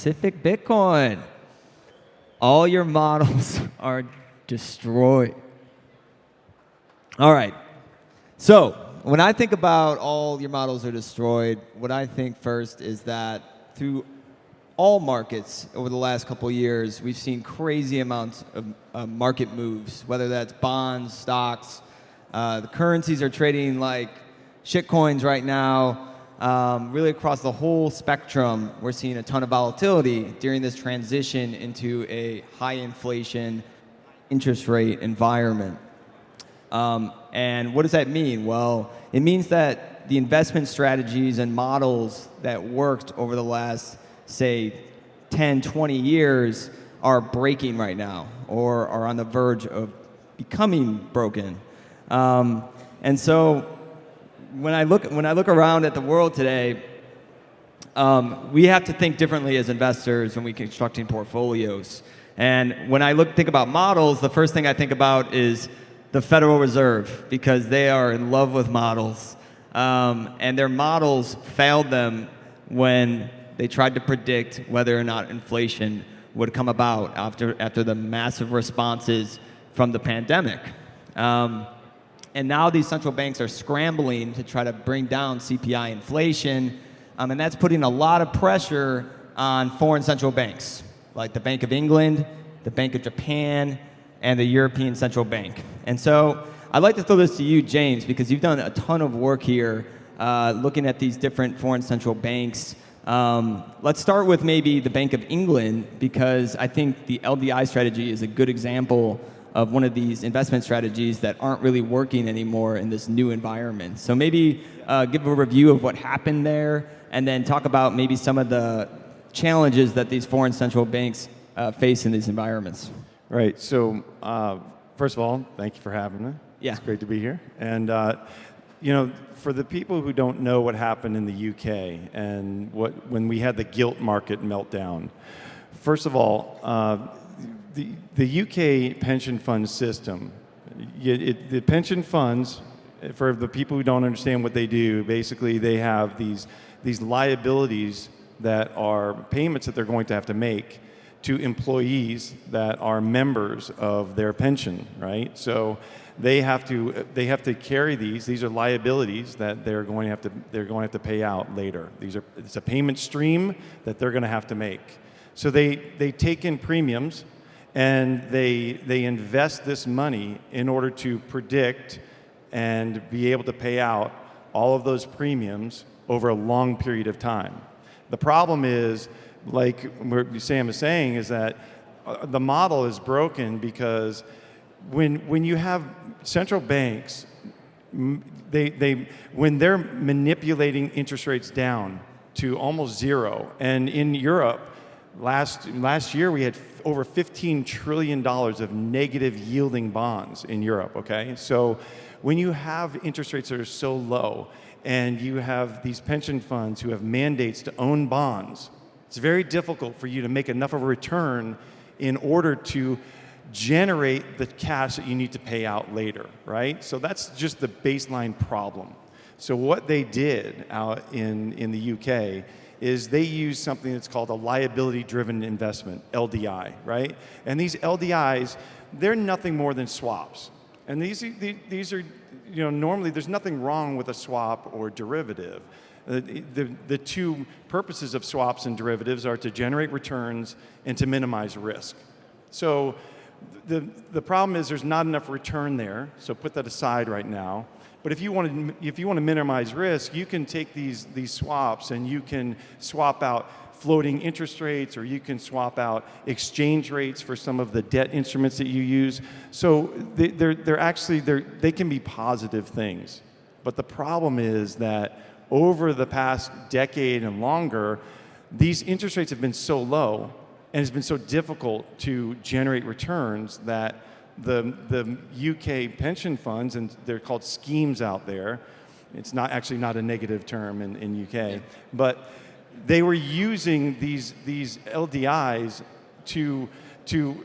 Pacific Bitcoin. All your models are destroyed. All right. So when I think about all your models are destroyed, what I think first is that through all markets over the last couple of years, we've seen crazy amounts of market moves, whether that's bonds, stocks. The currencies are trading like shitcoins right now. Really across the whole spectrum, we're seeing a ton of volatility during this transition into a high inflation interest rate environment. And what does that mean? Well, it means that the investment strategies and models that worked over the last, say, 10, 20 years are breaking right now or are on the verge of becoming broken. And so when I look around at the world today, we have to think differently as investors when we're constructing portfolios. And when I think about models, the first thing I think about is the Federal Reserve, because they are in love with models. And their models failed them when they tried to predict whether or not inflation would come about after the massive responses from the pandemic. And now these central banks are scrambling to try to bring down CPI inflation, and that's putting a lot of pressure on foreign central banks, like the Bank of England, the Bank of Japan, and the European Central Bank. And so I'd like to throw this to you, James, because you've done a ton of work here looking at these different foreign central banks. Let's start with maybe the Bank of England, because I think the LDI strategy is a good example of one of these investment strategies that aren't really working anymore in this new environment. So maybe give a review of what happened there, and then talk about maybe some of the challenges that these foreign central banks face in these environments. Right. So first of all, thank you for having me. Yeah. It's great to be here. And for the people who don't know what happened in the UK and when we had the gilt market meltdown, first of all, the UK pension fund system, the pension funds, for the people who don't understand what they do, basically they have these liabilities that are payments that they're going to have to make to employees that are members of their pension, right? So they have to carry these. These are liabilities that they're going to have to pay out later. It's a payment stream that they're going to have to make. So they take in premiums, and they invest this money in order to predict and be able to pay out all of those premiums over a long period of time. The problem is, like Sam is saying, is that the model is broken because when you have central banks, when they're manipulating interest rates down to almost zero, and in Europe, last year we had over $15 trillion of negative yielding bonds in Europe, okay? So when you have interest rates that are so low and you have these pension funds who have mandates to own bonds, it's very difficult for you to make enough of a return in order to generate the cash that you need to pay out later, right? So that's just the baseline problem. So what they did out in the UK is they use something that's called a liability-driven investment, LDI, right? And these LDIs, they're nothing more than swaps. And these are, normally there's nothing wrong with a swap or derivative. The two purposes of swaps and derivatives are to generate returns and to minimize risk. So the problem is there's not enough return there, so put that aside right now. But if you want to minimize risk, you can take these swaps and you can swap out floating interest rates, or you can swap out exchange rates for some of the debt instruments that you use. So they can be positive things. But the problem is that over the past decade and longer, these interest rates have been so low and it's been so difficult to generate returns that the UK pension funds, and they're called schemes out there, it's not a negative term in UK, but they were using these LDIs to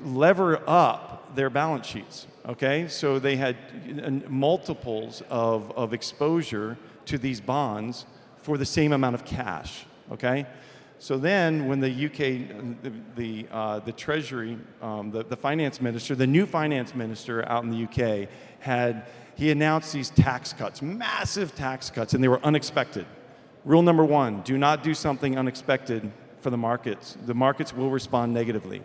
lever up their balance sheets, okay? So they had multiples of exposure to these bonds for the same amount of cash, okay? So then when the UK, the Treasury, the finance minister, the new finance minister out in the UK he announced these tax cuts, massive tax cuts, and they were unexpected. Rule number one, do not do something unexpected for the markets. The markets will respond negatively.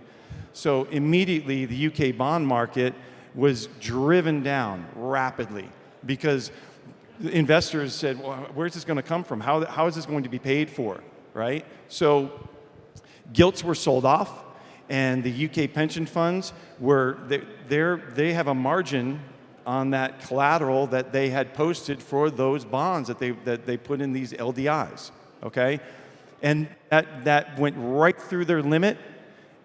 So immediately the UK bond market was driven down rapidly because investors said, well, where's this going to come from? How is this going to be paid for, right? So gilts were sold off, and the UK pension funds they have a margin on that collateral that they had posted for those bonds that they put in these LDIs, okay? And that went right through their limit,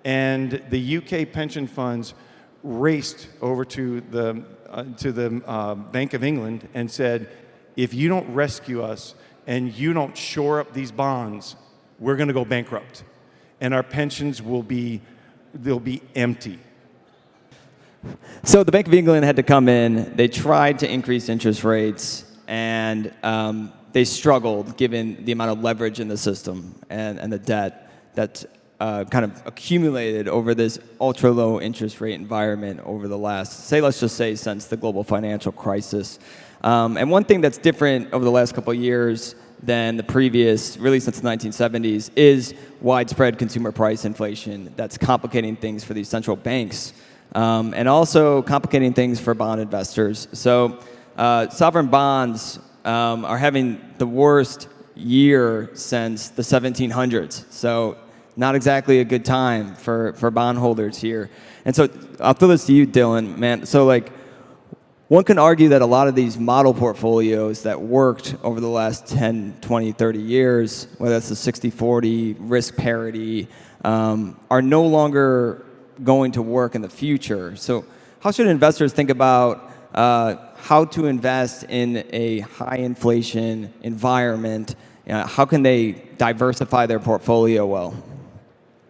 and the UK pension funds raced over to the Bank of England and said, if you don't rescue us and you don't shore up these bonds, we're going to go bankrupt, and our pensions they'll be empty. So the Bank of England had to come in. They tried to increase interest rates, and they struggled given the amount of leverage in the system and the debt that kind of accumulated over this ultra-low interest rate environment over the last, let's just say, since the global financial crisis. And one thing that's different over the last couple of years than the previous, really since the 1970s, is widespread consumer price inflation that's complicating things for these central banks. And also complicating things for bond investors. So sovereign bonds are having the worst year since the 1700s. So not exactly a good time for bondholders here. And so I'll throw this to you, Dylan, man. So one can argue that a lot of these model portfolios that worked over the last 10, 20, 30 years, whether it's the 60-40, risk parity, are no longer going to work in the future. So how should investors think about how to invest in a high inflation environment? How can they diversify their portfolio well?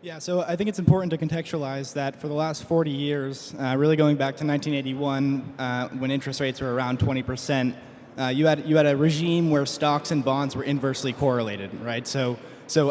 Yeah, so I think it's important to contextualize that for the last 40 years, really going back to 1981, when interest rates were around 20%, you had a regime where stocks and bonds were inversely correlated, right? So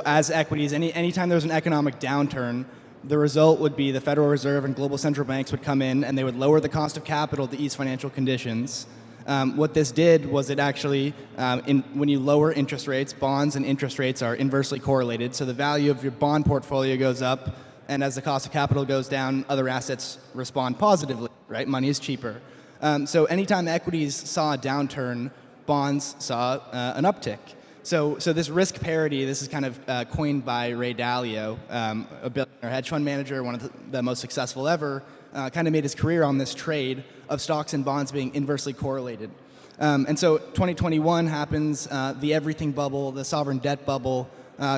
as equities, anytime there was an economic downturn, the result would be the Federal Reserve and global central banks would come in and they would lower the cost of capital to ease financial conditions. What this did was it actually, when you lower interest rates, bonds and interest rates are inversely correlated. So the value of your bond portfolio goes up, and as the cost of capital goes down, other assets respond positively, right? Money is cheaper. So anytime equities saw a downturn, bonds saw an uptick. So this risk parity, this is kind of coined by Ray Dalio, a billionaire hedge fund manager, one of the most successful ever, kind of made his career on this trade of stocks and bonds being inversely correlated. And so 2021 happens, the everything bubble, the sovereign debt bubble,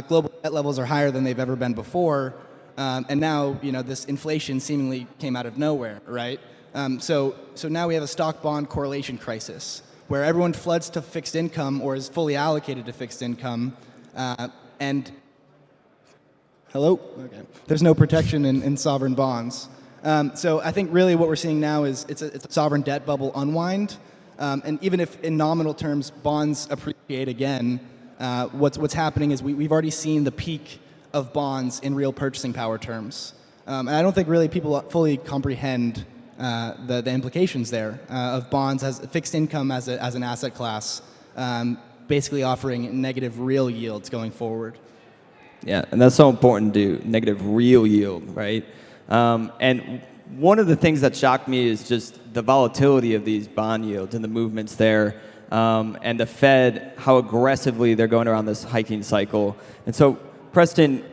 global debt levels are higher than they've ever been before, and now this inflation seemingly came out of nowhere, right? So now we have a stock bond correlation crisis, where everyone floods to fixed income or is fully allocated to fixed income, and there's no protection in sovereign bonds. So I think really what we're seeing now is it's a sovereign debt bubble unwind, and even if in nominal terms bonds appreciate again, what's happening is we've already seen the peak of bonds in real purchasing power terms, and I don't think really people fully comprehend the implications there of bonds as fixed income as an asset class, basically offering negative real yields going forward. Yeah, and that's so important to negative real yield, right? And one of the things that shocked me is just the volatility of these bond yields and the movements there, and the Fed, how aggressively they're going around this hiking cycle. And so, Preston,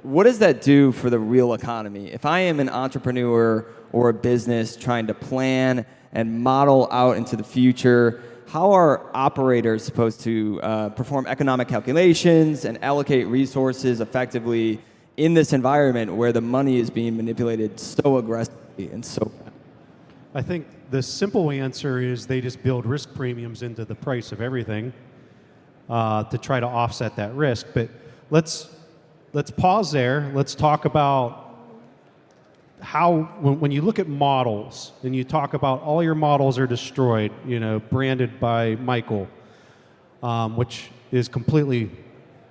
what does that do for the real economy? If I am an entrepreneur or a business trying to plan and model out into the future, how are operators supposed to perform economic calculations and allocate resources effectively in this environment where the money is being manipulated so aggressively and so fast? I think the simple answer is they just build risk premiums into the price of everything to try to offset that risk. But let's pause there. Let's talk about how, when you look at models and you talk about all your models are destroyed, branded by Michael, which is completely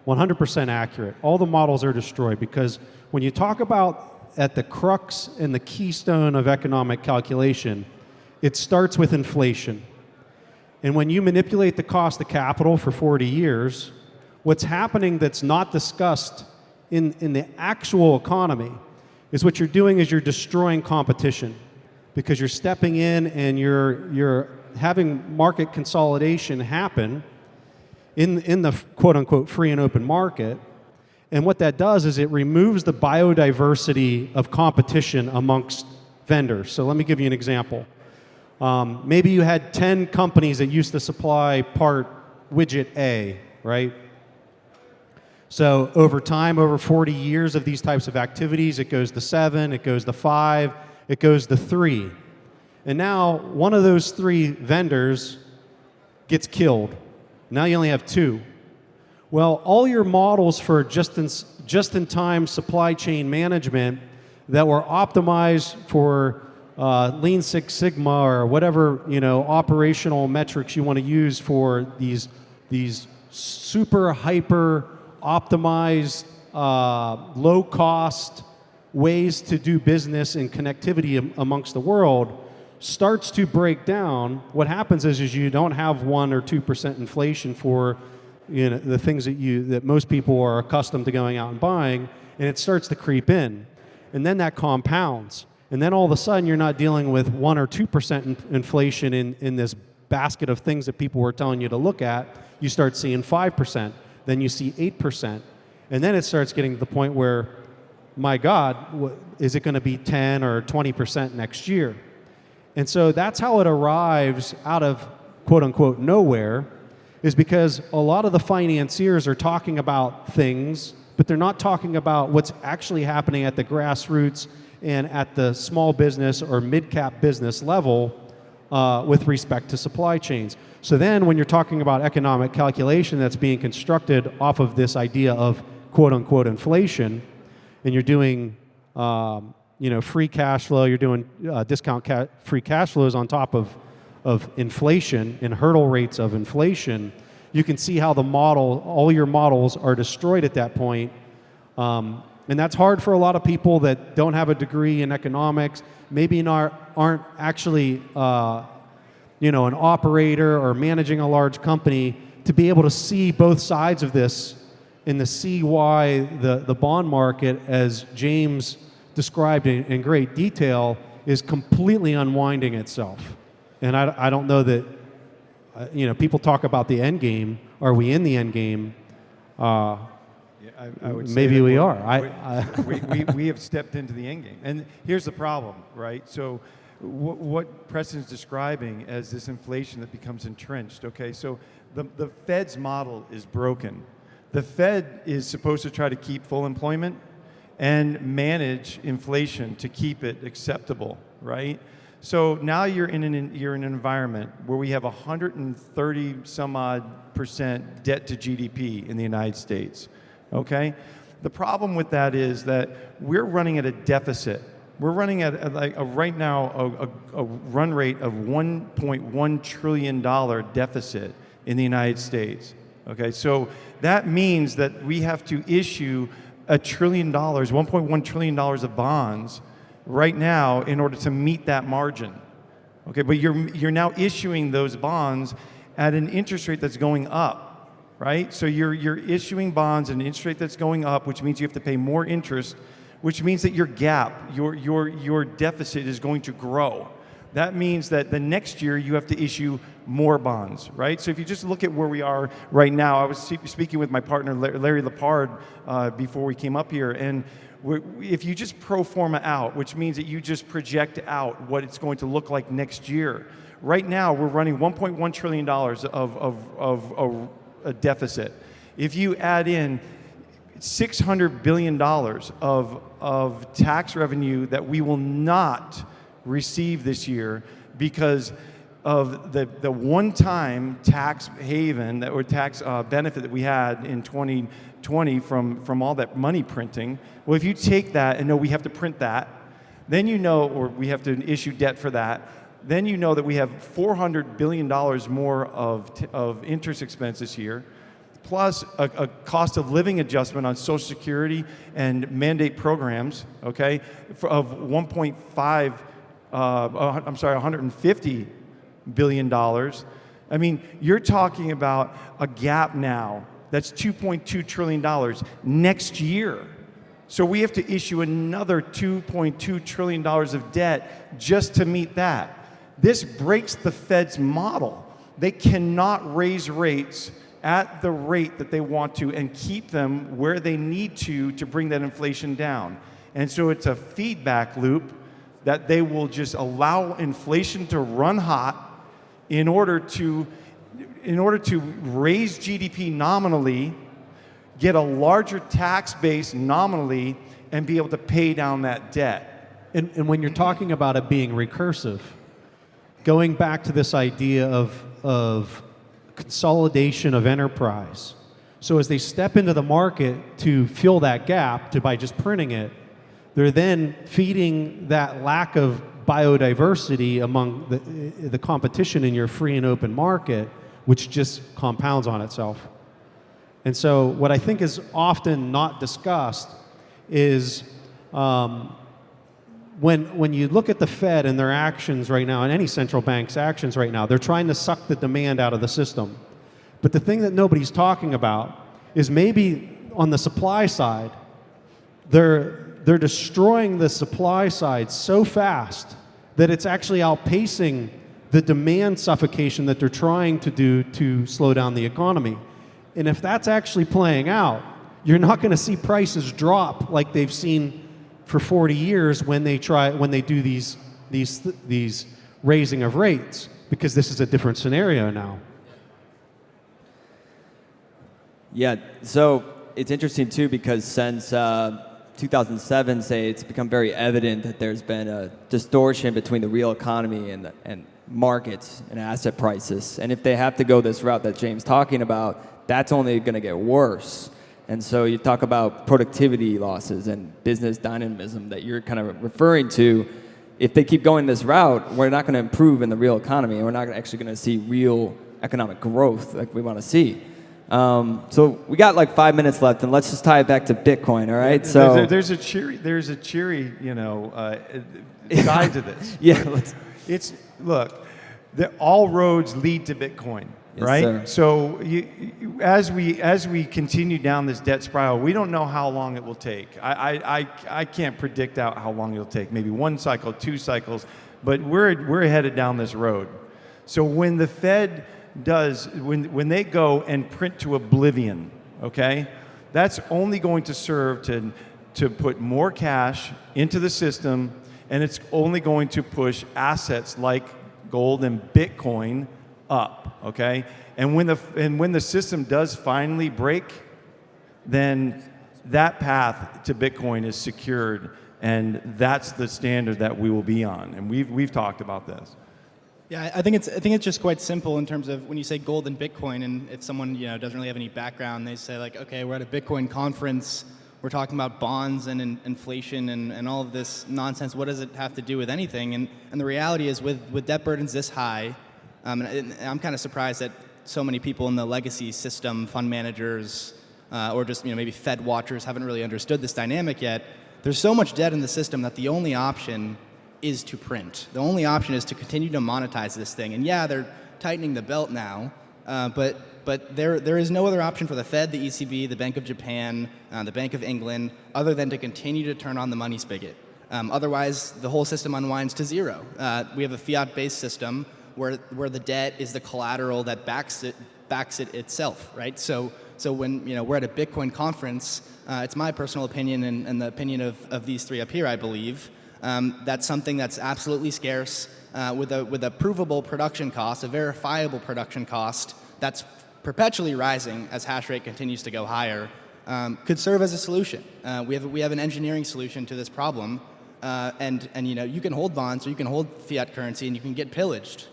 100% accurate. All the models are destroyed because when you talk about at the crux and the keystone of economic calculation, it starts with inflation. And when you manipulate the cost of capital for 40 years, what's happening that's not discussed in the actual economy is what you're doing is you're destroying competition because you're stepping in and you're having market consolidation happen in the quote-unquote free and open market. And what that does is it removes the biodiversity of competition amongst vendors. So let me give you an example. Maybe you had 10 companies that used to supply part widget A, right? So over time, over 40 years of these types of activities, it goes to 7, it goes to 5, it goes to 3. And now one of those 3 vendors gets killed. Now you only have 2. Well, all your models for just-in-time supply chain management that were optimized for Lean Six Sigma or whatever operational metrics you want to use for these super hyper optimized low cost ways to do business and connectivity amongst the world starts to break down. What happens is you don't have 1 or 2% inflation for the things that most people are accustomed to going out and buying, and it starts to creep in, and then that compounds, and then all of a sudden you're not dealing with 1 or 2% inflation in this basket of things that people were telling you to look at. You start seeing 5%, then you see 8%, and then it starts getting to the point where, my God, is it going to be 10 or 20% next year? And so that's how it arrives out of quote-unquote nowhere, is because a lot of the financiers are talking about things, but they're not talking about what's actually happening at the grassroots and at the small business or mid-cap business level with respect to supply chains. So then when you're talking about economic calculation that's being constructed off of this idea of quote-unquote inflation, and you're doing free cash flow, you're doing free cash flows on top of inflation and hurdle rates of inflation, you can see how all your models are destroyed at that point. And that's hard for a lot of people that don't have a degree in economics, maybe aren't actually an operator or managing a large company, to be able to see both sides of this and to see why the bond market, as James described in great detail, is completely unwinding itself. And I don't know that, people talk about the end game. Are we in the end game? I would say maybe we are. We have stepped into the end game. And here's the problem, right? So what Preston's describing as this inflation that becomes entrenched, okay? So the Fed's model is broken. The Fed is supposed to try to keep full employment and manage inflation to keep it acceptable, right? So now you're in an environment where we have 130 some odd % debt to GDP in the United States, okay? The problem with that is that we're running at a deficit. We're running at right now a run rate of $1.1 trillion deficit in the United States, okay? So that means that we have to issue $1 trillion, $1.1 trillion of bonds right now in order to meet that margin. Okay, but you're now issuing those bonds at an interest rate that's going up, right? So you're issuing bonds at an interest rate that's going up, which means you have to pay more interest, which means that your gap, your deficit is going to grow. That means that the next year you have to issue more bonds, right? So if you just look at where we are right now, I was speaking with my partner, Larry Lepard, before we came up here, and if you just pro forma out, which means that you just project out what it's going to look like next year, right now we're running $1.1 trillion of a deficit. If you add in $600 billion of tax revenue that we will not receive this year because of the one-time tax haven or tax benefit that we had in 2020 from all that money printing. Well, if you take that and know we have to print that, then or we have to issue debt for that, then that we have $400 billion more of interest expense this year, plus a cost of living adjustment on Social Security and mandate programs, okay, of 150 billion dollars. I mean, you're talking about a gap now that's $2.2 trillion next year. So we have to issue another $2.2 trillion of debt just to meet that. This breaks the Fed's model. They cannot raise rates at the rate that they want to and keep them where they need to bring that inflation down. And so it's a feedback loop that they will just allow inflation to run hot in order to raise GDP nominally, get a larger tax base nominally, and be able to pay down that debt. And when you're talking about it being recursive, going back to this idea of consolidation of enterprise. So as they step into the market to fill that gap by just printing it, they're then feeding that lack of biodiversity among the competition in your free and open market, which just compounds on itself. And so what I think is often not discussed is when you look at the Fed and their actions right now, and any central bank's actions right now, they're trying to suck the demand out of the system. But the thing that nobody's talking about is maybe on the supply side, they're destroying the supply side so fast that it's actually outpacing the demand suffocation that they're trying to do to slow down the economy. And if that's actually playing out, you're not going to see prices drop like they've seen for 40 years when they do these raising of rates, because this is a different scenario now. Yeah, so it's interesting too, because since 2007, say, it's become very evident that there's been a distortion between the real economy and markets and asset prices. And if they have to go this route that James talking about, that's only going to get worse. And so you talk about productivity losses and business dynamism that you're kind of referring to. If they keep going this route, we're not going to improve in the real economy, and we're not actually going to see real economic growth like we want to see. So we got like 5 minutes left, and let's just tie it back to Bitcoin. All right. So there's a cheery side to this. Yeah. Look, all roads lead to Bitcoin. Yes, right? sir. So as we continue down this debt spiral, we don't know how long it will take. I can't predict out how long it'll take. Maybe 1 cycle, 2 cycles, but we're headed down this road. So when the Fed when they go and print to oblivion, okay, that's only going to serve to put more cash into the system, and it's only going to push assets like gold and Bitcoin up, okay? And when the system does finally break, then that path to Bitcoin is secured, and that's the standard that we will be on. And we've talked about this. Yeah, I think it's just quite simple in terms of when you say gold and Bitcoin, and if someone doesn't really have any background, they say like, okay, we're at a Bitcoin conference, we're talking about bonds and inflation and all of this nonsense. What does it have to do with anything? And the reality is, with debt burdens this high, and I'm kind of surprised that so many people in the legacy system, fund managers, or just maybe Fed watchers, haven't really understood this dynamic yet. There's so much debt in the system that the only option is to print. The only option is to continue to monetize this thing. And yeah, they're tightening the belt now, but there is no other option for the Fed, the ECB, the Bank of Japan, the Bank of England, other than to continue to turn on the money spigot. Otherwise, the whole system unwinds to zero. We have a fiat-based system where the debt is the collateral that backs it itself, right? So when we're at a Bitcoin conference, it's my personal opinion and the opinion of these three up here, I believe, that's something that's absolutely scarce with a provable production cost, a verifiable production cost that's perpetually rising as hash rate continues to go higher, could serve as a solution. We have an engineering solution to this problem, and you can hold bonds or you can hold fiat currency and you can get pillaged,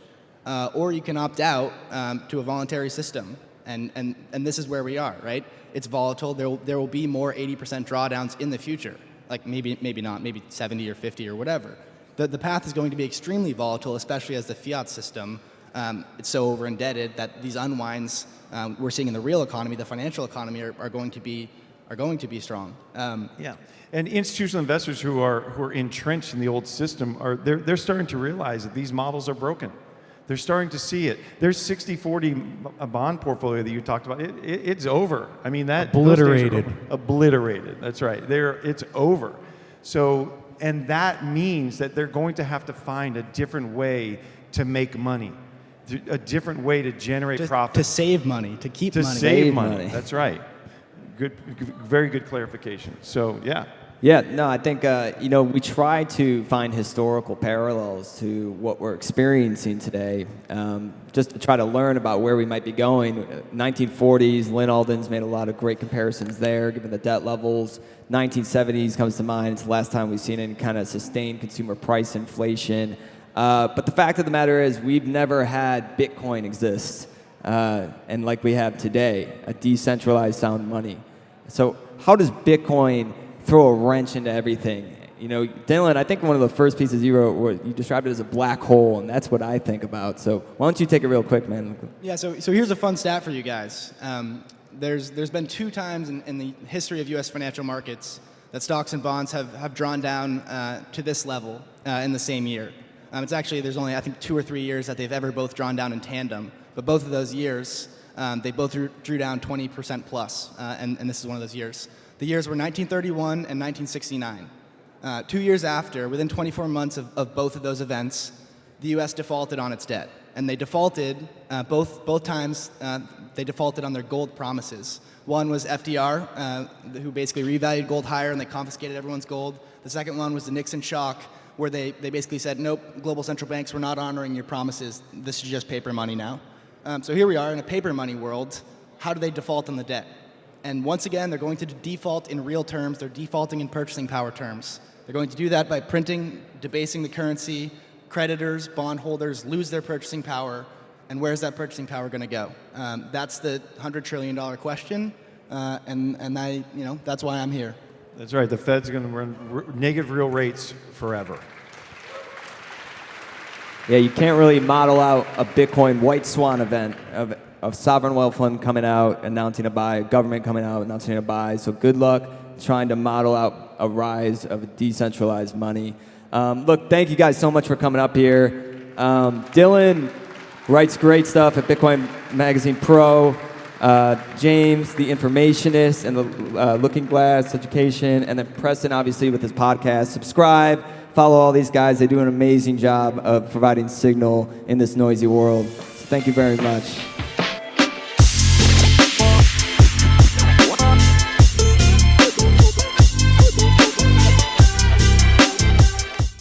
or you can opt out to a voluntary system, and this is where we are, right? It's volatile. There will be more 80% drawdowns in the future. Like maybe not, maybe 70 or 50 or whatever. The path is going to be extremely volatile, especially as the fiat system it's so over indebted that these unwinds we're seeing in the real economy, the financial economy, are going to be strong. Yeah, and institutional investors who are entrenched in the old system they're starting to realize that these models are broken. They're starting to see it. There's 60-40 a bond portfolio that you talked about. It's over. I mean that Obliterated. Obliterated. That's right. It's over. So, and that means that they're going to have to find a different way to make money, a different way to generate profit, to save money, to keep money. save Save money. money. That's right. Good, very good clarification. So, yeah. Yeah, no, I think, we try to find historical parallels to what we're experiencing today, just to try to learn about where we might be going. 1940s, Lynn Alden's made a lot of great comparisons there, given the debt levels. 1970s comes to mind. It's the last time we've seen any kind of sustained consumer price inflation. But the fact of the matter is we've never had Bitcoin exist, and like we have today, a decentralized sound money. So how does Bitcoin throw a wrench into everything? Dylan, I think one of the first pieces you wrote, you described it as a black hole, and that's what I think about. So why don't you take it real quick, man? Yeah, so here's a fun stat for you guys. There's been 2 times in the history of U.S. financial markets that stocks and bonds have drawn down to this level in the same year. It's actually, there's only, I think, 2 or 3 years that they've ever both drawn down in tandem. But both of those years, they both drew down 20% plus, and this is one of those years. The years were 1931 and 1969. 2 years after, within 24 months of both of those events, the U.S. defaulted on its debt. And they defaulted, both times, they defaulted on their gold promises. One was FDR, who basically revalued gold higher and they confiscated everyone's gold. The second one was the Nixon shock, where they basically said, nope, global central banks, we're not honoring your promises. This is just paper money now. So here we are in a paper money world. How do they default on the debt? And once again, they're going to default in real terms. They're defaulting in purchasing power terms. They're going to do that by printing, debasing the currency. Creditors, bondholders lose their purchasing power. And where's that purchasing power going to go? That's the $100 trillion question. And that's why I'm here. That's right. The Fed's going to run negative real rates forever. Yeah, you can't really model out a Bitcoin white swan event of sovereign wealth fund coming out, announcing a buy, government coming out, announcing a buy. So good luck trying to model out a rise of decentralized money. Look, thank you guys so much for coming up here. Dylan writes great stuff at Bitcoin Magazine Pro. James, the informationist, and the Looking Glass Education, and then Preston, obviously, with his podcast. Subscribe, follow all these guys. They do an amazing job of providing signal in this noisy world. So thank you very much.